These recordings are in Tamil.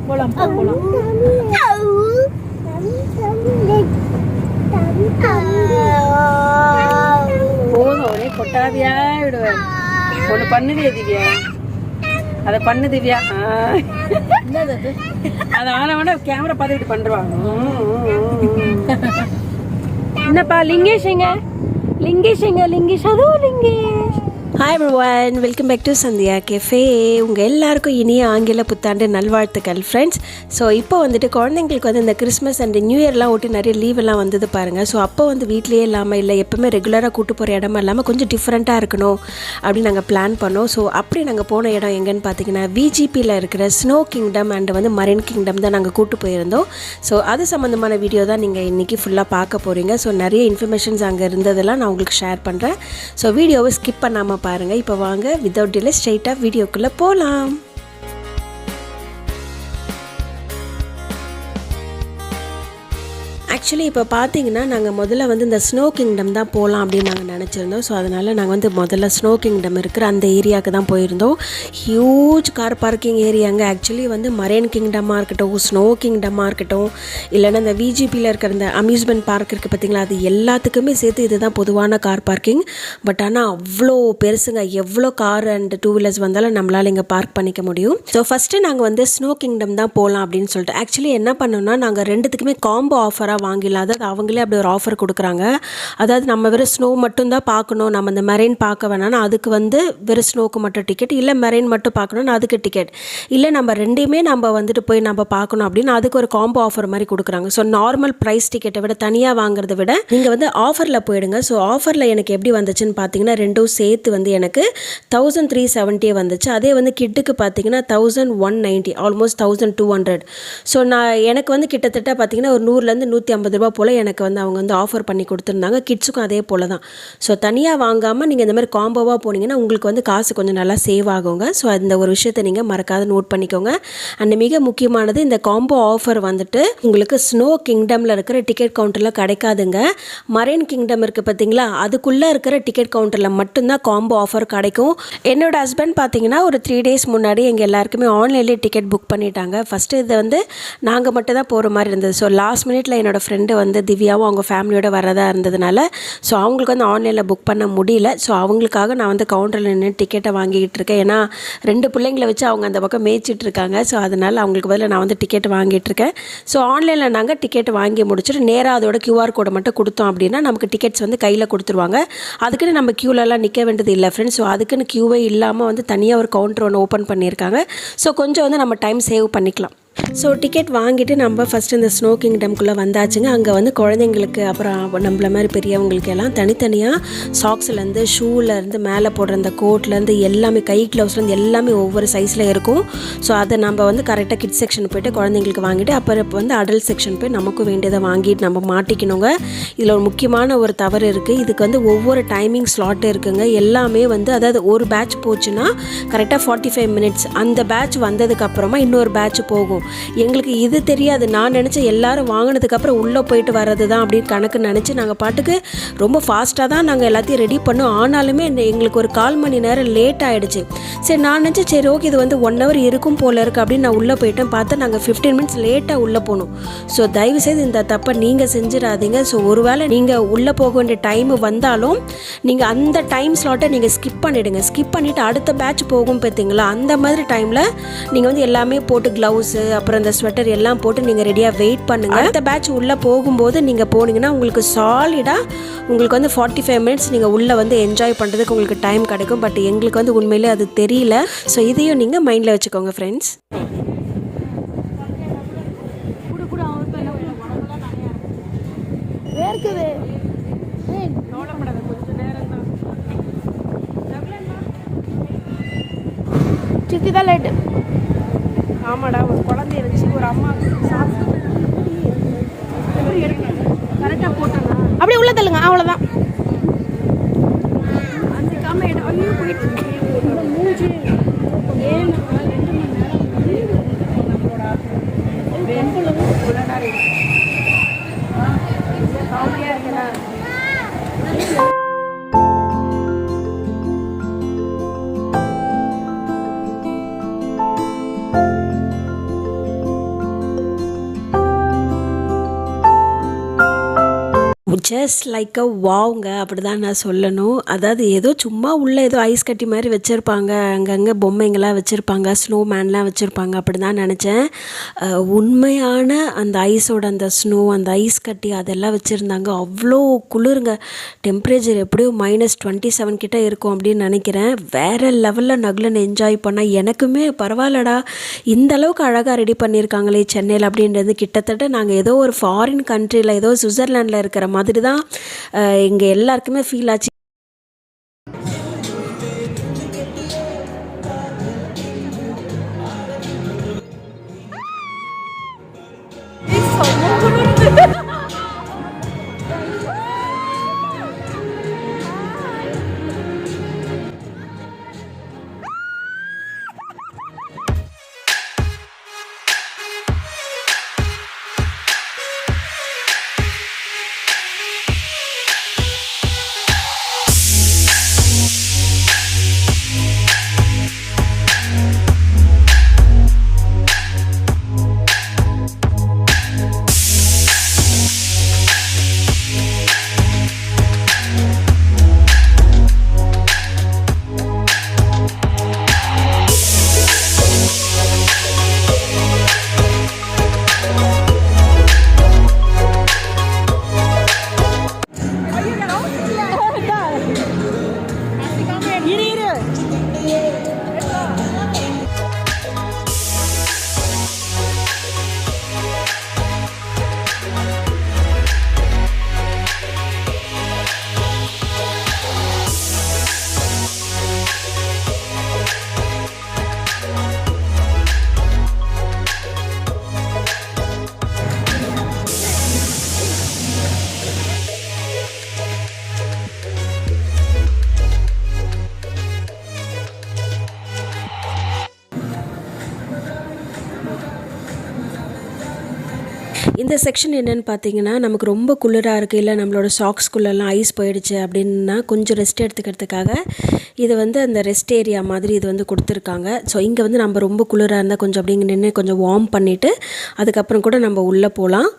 போலாம் போலாம். போதும் ஒரே கொட்டாவியா விடுவேன். ஒன்று பண்ணுதியா திவ்யா, அதை பண்ணு திவ்யா. அதை ஆனவன கேமரா பார்த்துக்கிட்டு பண்ணுவாங்க. என்னப்பா லிங்கேஷ் எங்க? லிங்கேஷ் எங்க? லிங்கேஷ் அதுவும் Lingesh. Hi everyone, welcome back to Sandhya cafe. உங்கள் எல்லாருக்கும் இனிய ஆங்கில புத்தாண்டு நல்வாழ்த்துக்கள் ஃப்ரெண்ட்ஸ். ஸோ இப்போ வந்துட்டு குழந்தைங்களுக்கு வந்து இந்த கிறிஸ்மஸ் அண்ட் நியூ இயர்லாம் ஓட்டி நிறைய லீவெல்லாம் வந்தது பாருங்கள். ஸோ அப்போ வந்து வீட்லேயே இல்லாமல் இல்லை எப்போவுமே ரெகுலராக கூட்டு போகிற இடமா இல்லாமல் கொஞ்சம் டிஃப்ரெண்ட்டாக இருக்கணும் அப்படின்னு நாங்கள் பிளான் பண்ணோம். ஸோ அப்படி நாங்கள் போன இடம் எங்கன்னு பார்த்தீங்கன்னா விஜிபியில் இருக்கிற ஸ்னோ கிங்டம் அண்ட் வந்து மரைன் கிங்டம் தான் நாங்கள் கூட்டு போயிருந்தோம். ஸோ அது சம்மந்தமான வீடியோ தான் நீங்கள் இன்றைக்கி ஃபுல்லாக பார்க்க போகிறீங்க. ஸோ நிறைய இன்ஃபர்மேஷன்ஸ் அங்கே இருந்ததெல்லாம் நான் உங்களுக்கு ஷேர் பண்ணுறேன். ஸோ வீடியோவை ஸ்கிப் பண்ணாமல் பாருங்கள். இப்போ வாங்க வித்தவுட் டிலே ஸ்ட்ரைட்டாக வீடியோக்குள்ளே போகலாம். ஆக்சுவலி இப்போ பார்த்தீங்கன்னா நாங்கள் முதல்ல வந்து இந்த ஸ்னோ கிங்டம் தான் போகலாம் அப்படின்னு நாங்கள் நினச்சிருந்தோம். ஸோ அதனால் நாங்கள் வந்து முதல்ல ஸ்னோ கிங்டம் இருக்கிற அந்த ஏரியாவுக்கு தான் போயிருந்தோம். ஹியூஜ் கார் பார்க்கிங் ஏரியாங்க. ஆக்சுவலி வந்து மரைன் கிங்டமாக இருக்கட்டும், ஸ்னோ கிங்டமாக இருக்கட்டும், இல்லைன்னா இந்த விஜிபியில் இருக்கிற இந்த அம்யூஸ்மெண்ட் பார்க் இருக்குது பார்த்திங்களா, அது எல்லாத்துக்குமே சேர்த்து இதுதான் பொதுவான கார் பார்க்கிங். பட் ஆனால் அவ்வளோ பெருசுங்க. எவ்வளோ கார் அண்ட் டூ வீலர்ஸ் வந்தாலும் நம்மளால் இங்கே பார்க் பண்ணிக்க முடியும். ஸோ ஃபஸ்ட்டு நாங்கள் வந்து ஸ்னோ கிங்டம் தான் போகலாம் அப்படின்னு சொல்லிட்டு ஆக்சுவலி என்ன பண்ணோம்னா நாங்கள் ரெண்டுத்துக்குமே காம்போ ஆஃபராக வாங்கிடலாம். அதாவது அவங்களே அப்படி ஒரு ஆஃபர் கொடுக்குறாங்க. அதாவது நம்ம வெறும் ஸ்னோ மட்டும்தான் பார்க்கணும், நம்ம இந்த மெரைன் பார்க்க வேணாம்னா அதுக்கு வந்து வெறும் ஸ்னோக்கு மட்டும் டிக்கெட், இல்லை மெரைன் மட்டும் பார்க்கணும்னு அதுக்கு டிக்கெட், இல்லை நம்ம ரெண்டையுமே நம்ம வந்துட்டு போய் நம்ம பார்க்கணும் அப்படின்னு அதுக்கு ஒரு காம்போ ஆஃபர் மாதிரி கொடுக்குறாங்க. ஸோ நார்மல் ப்ரைஸ் டிக்கெட்டை விட தனியாக வாங்குறத விட நீங்கள் வந்து ஆஃபரில் போயிடுங்க. ஸோ ஆஃபரில் எனக்கு எப்படி வந்துச்சுன்னு பார்த்தீங்கன்னா ரெண்டும் சேர்த்து வந்து எனக்கு 1370 வந்துச்சு. அதே வந்து கிட்டுக்கு பார்த்தீங்கன்னா 1190, ஆல்மோஸ்ட் 1200. ஸோ எனக்கு வந்து கிட்டத்தட்ட பார்த்தீங்கன்னா ஒரு 100லேருந்து 150 ரூபா போல் எனக்கு வந்து அவங்க வந்து ஆஃபர் பண்ணி கொடுத்துருந்தாங்க. கிட்ஸுக்கும் அதே போல் தான். ஸோ தனியாக வாங்காமல் நீங்கள் இந்த மாதிரி காம்போவாக போனீங்கன்னா உங்களுக்கு வந்து காசு கொஞ்சம் நல்லா சேவ் ஆகுங்க. ஸோ அந்த ஒரு விஷயத்தை நீங்கள் மறக்காத நோட் பண்ணிக்கோங்க. அண்ட் மிக முக்கியமானது இந்த காம்போ ஆஃபர் வந்துட்டு உங்களுக்கு ஸ்னோ கிங்டமில் இருக்கிற டிக்கெட் கவுண்டரில் கிடைக்காதுங்க. மரைன் கிங்டம் இருக்குது பார்த்தீங்களா, அதுக்குள்ளே இருக்கிற டிக்கெட் கவுண்டரில் மட்டும்தான் காம்போ ஆஃபர் கிடைக்கும். என்னோட ஹஸ்பண்ட் பார்த்தீங்கன்னா ஒரு 3 days முன்னாடி எங்கள் எல்லாருக்குமே ஆன்லைன்லேயே டிக்கெட் புக் பண்ணிட்டாங்க. ஃபஸ்ட்டு இதை வந்து நாங்கள் மட்டும் தான் போகிற மாதிரி இருந்தது. ஸோ லாஸ்ட் மினிட்ல என்னோடய ஃப்ரெண்டு வந்து திவ்யாவும் அவங்க ஃபேமிலியோட வரதா இருந்ததுனால ஸோ அவங்களுக்கு வந்து ஆன்லைனில் புக் பண்ண முடியல. ஸோ அவங்களுக்காக நான் வந்து கவுண்டரில் நின்று டிக்கெட்டை வாங்கிக்கிட்டு இருக்கேன். ஏன்னா 2 பிள்ளைங்களை வச்சு அவங்க அந்த பக்கம் மேய்ச்சிட்டு இருக்காங்க. ஸோ அதனால் அவங்களுக்கு பதில் நான் வந்து டிக்கெட் வாங்கிட்டு இருக்கேன். ஸோ ஆன்லைனில் நாங்கள் டிக்கெட் வாங்கி முடிச்சுட்டு நேராக அதோட QR கோடை மட்டும் கொடுத்தோம் அப்படின்னா நமக்கு டிக்கெட்ஸ் வந்து கையில் கொடுத்துருவாங்க. அதுக்குன்னு நம்ம க்யூலெலாம் நிற்க வேண்டியது இல்லை ஃப்ரெண்ட்ஸ். ஸோ அதுக்குன்னு க்யூவே இல்லாமல் வந்து தனியாக ஒரு கவுண்டர் ஒன்று ஓப்பன் பண்ணியிருக்காங்க. ஸோ கொஞ்சம் வந்து நம்ம டைம் சேவ் பண்ணிக்கலாம். ஸோ டிக்கெட் வாங்கிட்டு நம்ம ஃபஸ்ட்டு இந்த ஸ்னோ கிங்டம்குள்ளே வந்தாச்சுங்க. அங்கே வந்து குழந்தைங்களுக்கு அப்புறம் நம்மள மாதிரி பெரியவங்களுக்கு எல்லாம் தனித்தனியாக சாக்ஸ்லேருந்து ஷூலேருந்து மேலே போடுற அந்த கோட்லேருந்து எல்லாமே கை க்ளவுஸ்லேருந்து எல்லாமே ஒவ்வொரு சைஸில் இருக்கும். ஸோ அதை நம்ம வந்து கரெக்டாக கிட்ஸ் செக்ஷன் போய்ட்டு குழந்தைங்களுக்கு வாங்கிட்டு அப்புறம் இப்போ வந்து அடல்ட் செக்ஷன் போய் நமக்கும் வேண்டியதை வாங்கிட்டு நம்ம மாட்டிக்கணுங்க. இதில் ஒரு முக்கியமான ஒரு தவறு இருக்குது. இதுக்கு வந்து ஒவ்வொரு டைமிங் ஸ்லாட்டு இருக்குங்க. எல்லாமே வந்து அதாவது ஒரு பேட்ச் போச்சுன்னா கரெக்டாக 45 minutes, அந்த பேட்ச் வந்ததுக்கப்புறமா இன்னொரு பேட்ச் போகும். எங்களுக்கு இது தெரியாது. நான் நினச்சேன் எல்லாரும் வாங்கினதுக்கப்புறம் உள்ளே போயிட்டு வர்றது தான் அப்படின்னு கணக்கு நினச்சி நாங்கள் பாட்டுக்கு ரொம்ப ஃபாஸ்ட்டாக தான் நாங்கள் எல்லாத்தையும் ரெடி பண்ணோம். ஆனாலுமே எங்களுக்கு ஒரு 1/4 மணி நேரம் லேட் ஆகிடுச்சு. சரி நான் நினச்சேன் சரி ஓகே இது வந்து 1 hour இருக்கும் போல் இருக்குது அப்படின்னு நான் உள்ளே போயிட்டேன். பார்த்தா நாங்கள் 15 minutes லேட்டாக உள்ளே போனோம். ஸோ தயவுசெய்து இந்த தப்பை நீங்கள் செஞ்சிடாதீங்க. ஸோ ஒருவேளை நீங்கள் உள்ளே போக வேண்டிய டைமு வந்தாலும் நீங்கள் அந்த டைம் ஸ்லாட்டை நீங்கள் ஸ்கிப் பண்ணிவிடுங்க. ஸ்கிப் பண்ணிவிட்டு அடுத்த பேட்ச் போகும் பார்த்தீங்களா, அந்த மாதிரி டைமில் நீங்கள் வந்து எல்லாமே போட்டு க்ளவுஸு அப்புறம் இந்த ஸ்வெட்டர் எல்லாம் போட்டு நீங்கள் ரெடியாக வெயிட் பண்ணுங்கள். அடுத்த பேட்ச் உள்ளே போகும்போது நீங்கள் போனீங்கன்னா உங்களுக்கு சாலிடாக உங்களுக்கு வந்து 45 minutes நீங்கள் உள்ளே வந்து என்ஜாய் பண்ணுறதுக்கு உங்களுக்கு டைம் கிடைக்கும். பட் எங்களுக்கு வந்து உண்மையிலே அது தெரியல. ஸோ இதையும் நீங்கள் மைண்டில் வச்சுக்கோங்க ஃப்ரெண்ட்ஸ். சித்தி தான் லேட்டு. ஆமாடா, ஒரு குழந்தை இருந்துச்சு, ஒரு அம்மா கரெக்டாக போட்டேன்னா அப்படியே உள்ள தள்ளுங்க, அவ்வளோதான். அந்த காம ஐயோ போயிட்டு மூச்சு ஏன் 2 மணி நேரம் நம்மளோட காமெடியாக இருக்கா. ஜஸ்ட் லைக் அ வாவ்ங்க அப்படி தான் நான் சொல்லணும். அதாவது ஏதோ சும்மா உள்ளே ஏதோ ஐஸ் கட்டி மாதிரி வச்சுருப்பாங்க, அங்கங்கே பொம்மைங்களாம் வச்சுருப்பாங்க, ஸ்னோமேன்லாம் வச்சுருப்பாங்க அப்படி தான் நினச்சேன். உண்மையான அந்த ஐஸோட அந்த ஸ்னோ, அந்த ஐஸ் கட்டி அதெல்லாம் வச்சுருந்தாங்க. அவ்வளோ குளிருங்க. டெம்பரேச்சர் எப்படியோ -27 கிட்ட இருக்கும் அப்படின்னு நினைக்கிறேன். வேறு லெவலில் நகுலன் என்ஜாய் பண்ணால் எனக்குமே பரவாயில்லடா இந்த அளவுக்கு அழகாக ரெடி பண்ணியிருக்காங்களே சென்னையில் அப்படின்றது. கிட்டத்தட்ட நாங்கள் ஏதோ ஒரு ஃபாரின் கண்ட்ரியில் ஏதோ சுவிட்சர்லாண்டில் இருக்கிற மாதிரி தான் இங்கே எல்லாருக்குமே ஃபீல் ஆச்சு. இந்த செக்ஷன் என்னென்னு பார்த்தீங்கன்னா, நமக்கு ரொம்ப குளிராக இருக்குது, இல்லை நம்மளோட சாக்ஸ்குள்ளெல்லாம் ஐஸ் போயிடுச்சு அப்படின்னா கொஞ்சம் ரெஸ்ட் எடுத்துக்கிறதுக்காக இது வந்து அந்த ரெஸ்ட் ஏரியா மாதிரி இது வந்து கொடுத்துருக்காங்க. ஸோ இங்கே வந்து நம்ம ரொம்ப குளிராக இருந்தால் கொஞ்சம் அப்படிங்க நின்று கொஞ்சம் வார்ம் பண்ணிவிட்டு அதுக்கப்புறம் கூட நம்ம உள்ளே போகலாம்.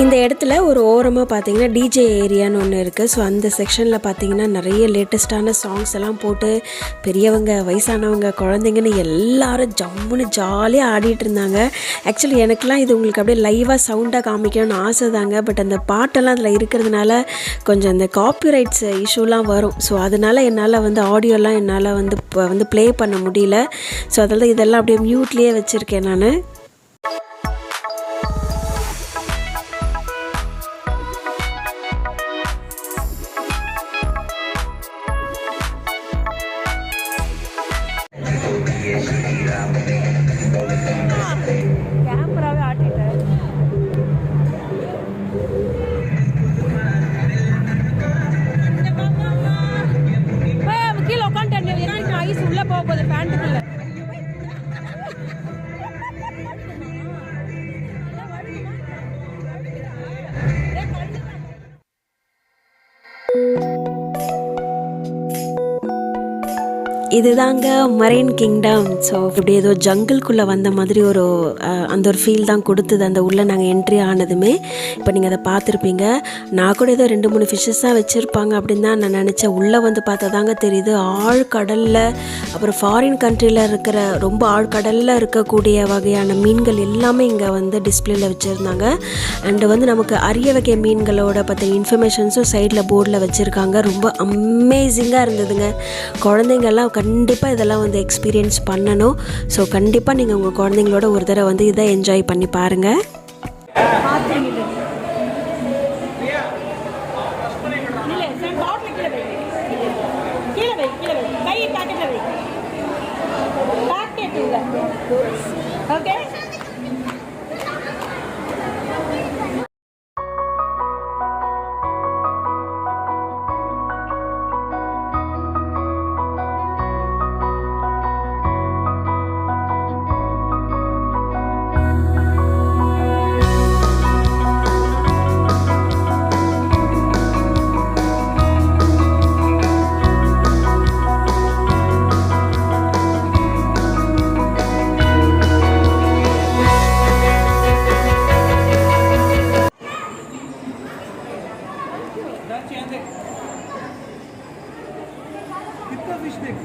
இந்த இடத்துல ஒரு ஓரமாக பார்த்தீங்கன்னா டிஜே ஏரியான்னு ஒன்று இருக்குது. ஸோ அந்த செக்ஷனில் பார்த்தீங்கன்னா நிறைய லேட்டஸ்ட்டான சாங்ஸ் எல்லாம் போட்டு பெரியவங்க, வயசானவங்க, குழந்தைங்கன்னு எல்லாரும் ஜம்முன்னு ஜாலியாக ஆடிட்டு இருந்தாங்க. ஆக்சுவலி எனக்குலாம் இது உங்களுக்கு அப்படியே லைவாக சவுண்டாக காமிக்கணும்னு ஆசை தாங்க. பட் அந்த பாட்டெல்லாம் அதில் இருக்கிறதுனால கொஞ்சம் இந்த காப்பிரைட்ஸ் இஷ்யூலாம் வரும். ஸோ அதனால் என்னால் வந்து ஆடியோலாம் என்னால் வந்து ப்ளே பண்ண முடியல. ஸோ அதெல்லாம் இதெல்லாம் அப்படியே மியூட்லேயே வச்சுருக்கேன் நான். கேமராவே ஆட்டிட்டேன். கீழே உட்காந்துட்டேன். ஐஸ் உள்ள போக போகுது பேண்ட்டுக்குள்ள. இதுதாங்க மரைன் கிங்டம். ஸோ இப்படி ஏதோ ஜங்கிள்குள்ளே வந்த மாதிரி அந்த ஒரு ஃபீல் தான் கொடுத்தது அந்த உள்ளே நாங்கள் என்ட்ரி ஆனதுமே. இப்போ நீங்கள் அதை பார்த்துருப்பீங்க. நான் கூட ஏதோ 2-3 ஃபிஷ்ஷஸாக வச்சுருப்பாங்க அப்படின்னு தான் நான் நினச்சேன். உள்ளே வந்து பார்த்தா தாங்க தெரியுது ஆழ்கடலில், அப்புறம் ஃபாரின் கண்ட்ரியில் இருக்கிற ரொம்ப ஆழ்கடலில் இருக்கக்கூடிய வகையான மீன்கள் எல்லாமே இங்கே வந்து டிஸ்பிளேல வச்சுருந்தாங்க. அண்டு வந்து நமக்கு அரிய வகை மீன்களோட பற்றி இன்ஃபர்மேஷன்ஸும் சைடில் போர்டில் வச்சுருக்காங்க. ரொம்ப அமேசிங்காக இருந்ததுங்க. குழந்தைங்கள்லாம் கண்டிப்பாக இதெல்லாம் வந்து எக்ஸ்பீரியன்ஸ் பண்ணணும். ஸோ கண்டிப்பாக நீங்கள் உங்கள் குழந்தைங்களோட ஒரு தடவை வந்து இதை என்ஜாய் பண்ணி பாருங்கள். Okay? कितना फिश देख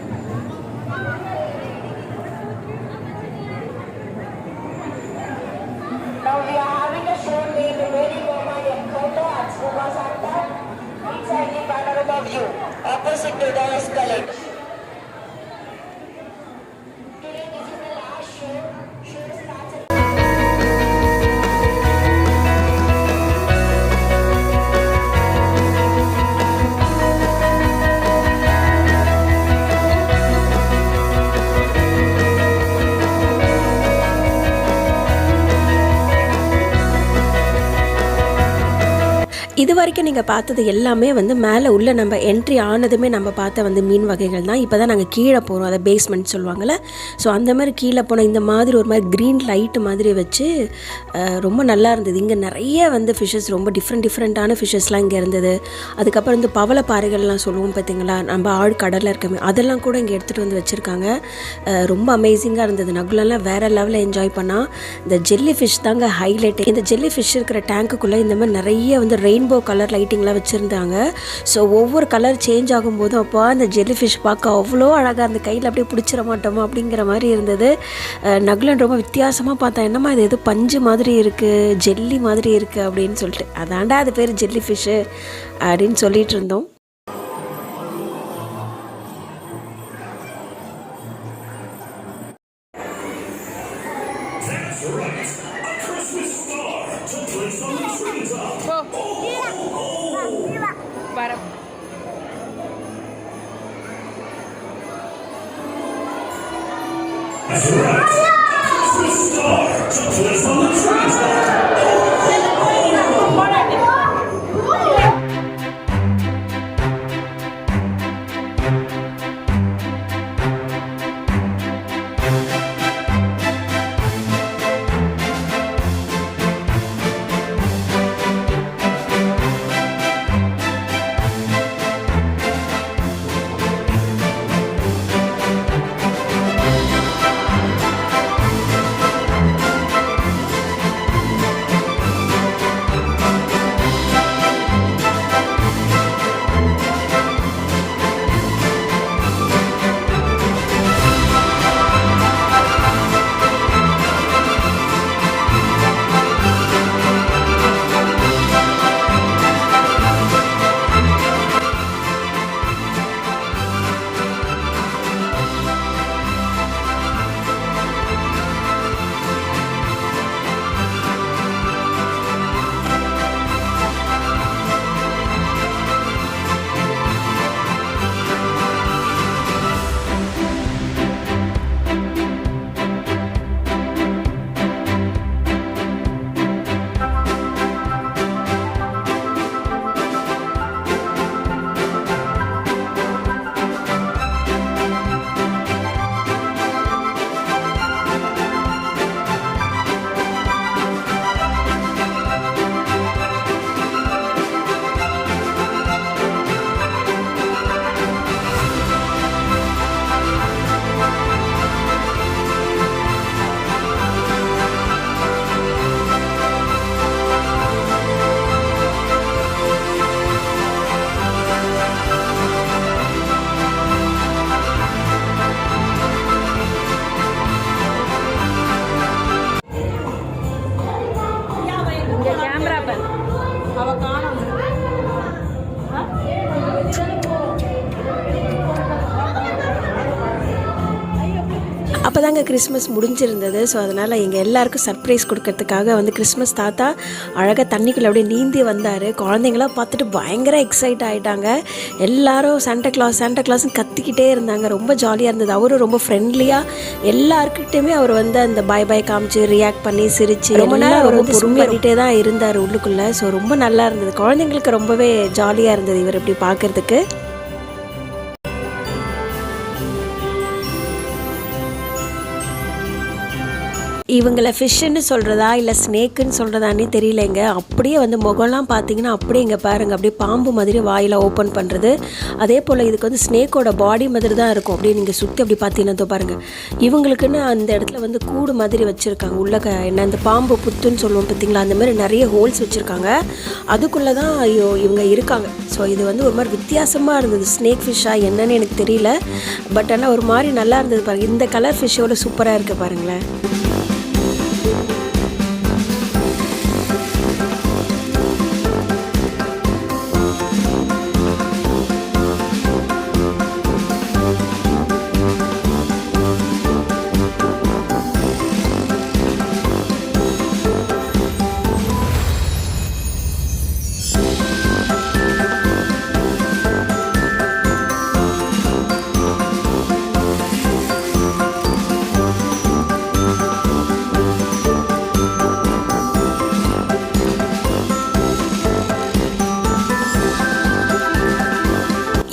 Now we are having a show named Very Mama Encounter at Scuba Center. Inside the panorama view, opposite to the escalator. Today this is the last show. Show starts at இது வரைக்கும் நீங்கள் பார்த்தது எல்லாமே வந்து மேலே உள்ள நம்ம என்ட்ரி ஆனதுமே நம்ம பார்த்த வந்து மீன் வகைகள் தான். இப்போ தான் நாங்கள் கீழே போகிறோம், அதை பேஸ்மெண்ட் சொல்லுவாங்கள்ல. ஸோ அந்த மாதிரி கீழே போனால் இந்த மாதிரி ஒரு மாதிரி க்ரீன் லைட்டு மாதிரி வச்சு ரொம்ப நல்லா இருந்தது. இங்கே நிறைய வந்து ஃபிஷ்ஷஸ், ரொம்ப டிஃப்ரெண்ட்டான ஃபிஷ்ஷஸ்லாம் இங்கே இருந்தது. அதுக்கப்புறம் இந்த பவளப்பாறைகள்லாம் சொல்லுவோம் பார்த்தீங்களா, நம்ம ஆழ்கடலில் இருக்கமே, அதெல்லாம் கூட இங்கே எடுத்துகிட்டு வந்து வச்சுருக்காங்க. ரொம்ப அமேசிங்காக இருந்தது. நகுலெல்லாம் வேறு லெவலில் என்ஜாய் பண்ணால். இந்த ஜெல்லி ஃபிஷ் தாங்க ஹைலைட். இந்த ஜெல்லி ஃபிஷ் இருக்கிற டேங்க்குள்ளே இந்த மாதிரி நிறைய வந்து ரெயின்போ கலர் லைட்டிங்லாம் வச்சுருந்தாங்க. ஸோ ஒவ்வொரு கலர் சேஞ்ச் ஆகும்போதும் அப்போ அந்த ஜெல்லி ஃபிஷ் பார்க்க அவ்வளோ அழகாக, அந்த கையில் அப்படியே பிடிச்சிட மாட்டோமா அப்படிங்கிற மாதிரி இருந்தது. நகுலன் ரொம்ப வித்தியாசமாக பார்த்தா, என்னம்மா இது எது பஞ்சு மாதிரி இருக்குது, ஜெல்லி மாதிரி இருக்குது அப்படின்னு சொல்லிட்டு, அதாண்டா அது பேர் ஜெல்லி ஃபிஷ்ஷு அப்படின்னு சொல்லிட்டு இருந்தோம். வரம் தாங்க கிறிஸ்மஸ் முடிஞ்சிருந்தது. ஸோ அதனால் எங்கள் எல்லாருக்கும் சர்ப்ரைஸ் கொடுக்கறதுக்காக வந்து கிறிஸ்மஸ் தாத்தா அழகாக தண்ணிக்குள்ளே அப்படியே நீந்தி வந்தார். குழந்தைங்களாம் பார்த்துட்டு பயங்கர எக்ஸைட் ஆகிட்டாங்க. எல்லாரும் சாண்டா கிளாஸ்ன்னு கத்திக்கிட்டே இருந்தாங்க. ரொம்ப ஜாலியாக இருந்தது. அவரும் ரொம்ப ஃப்ரெண்ட்லியாக எல்லாருக்கிட்டையுமே அவர் வந்து அந்த பாய் காமிச்சு ரியாக்ட் பண்ணி சிரிச்சு ரொம்ப நேரம் அவர் வந்து பொறுமை பண்ணிகிட்டே தான் இருந்தார் உள்ளுக்குள்ளே. ஸோ ரொம்ப நல்லா இருந்தது. குழந்தைங்களுக்கு ரொம்பவே ஜாலியாக இருந்தது இவர் இப்படி பார்க்குறதுக்கு. இவங்களை ஃபிஷ்ஷுன்னு சொல்கிறதா இல்லை ஸ்னேக்குன்னு சொல்கிறதானே தெரியலைங்க. அப்படியே வந்து முகம்லாம் பார்த்தீங்கன்னா அப்படியே இங்கே பாருங்கள், அப்படியே பாம்பு மாதிரி வாயில் ஓப்பன் பண்ணுறது. அதே போல் இதுக்கு வந்து ஸ்னேக்கோட பாடி மாதிரி தான் இருக்கும். அப்படியே நீங்கள் சுற்றி அப்படி பார்த்தீங்கன்னா பாருங்கள், இவங்களுக்குன்னு அந்த இடத்துல வந்து கூடு மாதிரி வச்சுருக்காங்க. உள்ள என்ன அந்த பாம்பு புத்துன்னு சொல்லுவோம் பார்த்தீங்களா, அந்த மாதிரி நிறைய ஹோல்ஸ் வச்சுருக்காங்க. அதுக்குள்ளே தான் இவங்க இருக்காங்க. ஸோ இது வந்து ஒரு மாதிரி வித்தியாசமாக இருந்தது. ஸ்னேக் ஃபிஷ்ஷாக என்னன்னு எனக்கு தெரியல, பட் ஆனால் ஒரு மாதிரி நல்லா இருந்தது பாருங்கள். இந்த கலர் ஃபிஷ்ஷோட சூப்பராக இருக்குது பாருங்களேன்.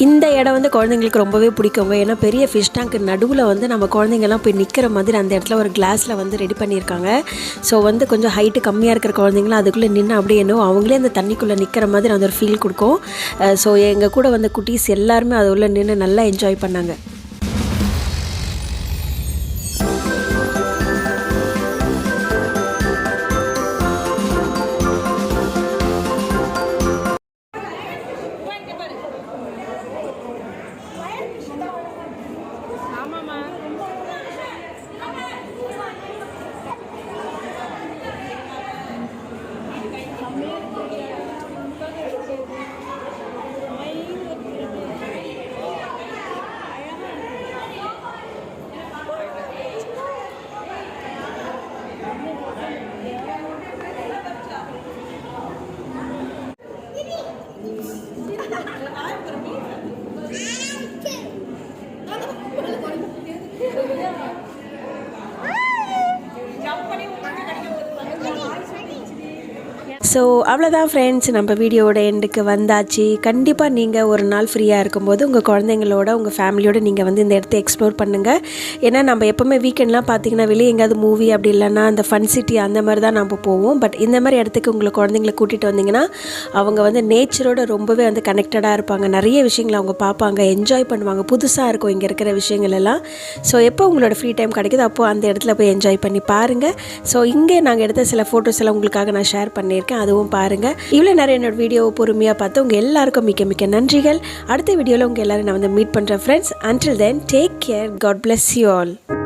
இந்த இடம் வந்து குழந்தைங்களுக்கு ரொம்பவே பிடிக்குங்க. ஏன்னா பெரிய ஃபிஷ் டேங்க் நடுவில் வந்து நம்ம குழந்தைங்கள்லாம் போய் நிற்கிற மாதிரி அந்த இடத்துல ஒரு கிளாஸில் வந்து ரெடி பண்ணியிருக்காங்க. ஸோ வந்து கொஞ்சம் ஹைட்டு கம்மியாக இருக்கிற குழந்தைங்களாம் அதுக்குள்ளே நின்று அப்படியே என்னவோ அவங்களே அந்த தண்ணிக்குள்ளே நிற்கிற மாதிரி அந்த ஒரு ஃபீல் கொடுக்கும். ஸோ எங்கள் கூட வந்த குட்டீஸ் எல்லாருமே அது உள்ள நின்று நல்லா என்ஜாய் பண்ணாங்க. ஸோ அவ்வளோதான் ஃப்ரெண்ட்ஸ், நம்ம வீடியோட எண்டுக்கு வந்தாச்சு. கண்டிப்பாக நீங்கள் ஒரு நாள் ஃப்ரீயாக இருக்கும்போது உங்கள் குழந்தைங்களோட உங்கள் ஃபேமிலியோடு நீங்கள் வந்து இந்த இடத்த எக்ஸ்ப்ளோர் பண்ணுங்கள். ஏன்னா நம்ம எப்போவுமே வீக்கெண்ட்லாம் பார்த்திங்கன்னா வெளியே எங்கேயாவது மூவி அப்படி இல்லைன்னா அந்த ஃபன் சிட்டி அந்த மாதிரி தான் நம்ம போவோம். பட் இந்த மாதிரி இடத்துக்கு உங்களை குழந்தைங்கள கூட்டிகிட்டு வந்தீங்கன்னா அவங்க வந்து நேச்சரோட ரொம்பவே வந்து கனெக்டடாக இருப்பாங்க. நிறைய விஷயங்களை அவங்க பார்ப்பாங்க, என்ஜாய் பண்ணுவாங்க. புதுசாக இருக்கும் இங்கே இருக்கிற விஷயங்கள் எல்லாம். ஸோ எப்போ உங்களோட ஃப்ரீ டைம் கிடைக்குது அப்போது அந்த இடத்துல போய் என்ஜாய் பண்ணி பாருங்கள். ஸோ இங்கே நாங்கள் எடுத்த சில ஃபோட்டோஸ் எல்லாம் உங்களுக்காக நான் ஷேர் பண்ணியிருக்கேன், அதுவும் பாருங்கள். இவ்வளோ நிறைய என்னோட வீடியோவை பொறுமையாக பார்த்து உங்கள் எல்லாருக்கும் மிக்க மிக்க நன்றிகள். அடுத்த வீடியோவில் உங்கள் எல்லோரும் நான் வந்து மீட் பண்ணுறேன் friends. Until then, take care. God bless you all.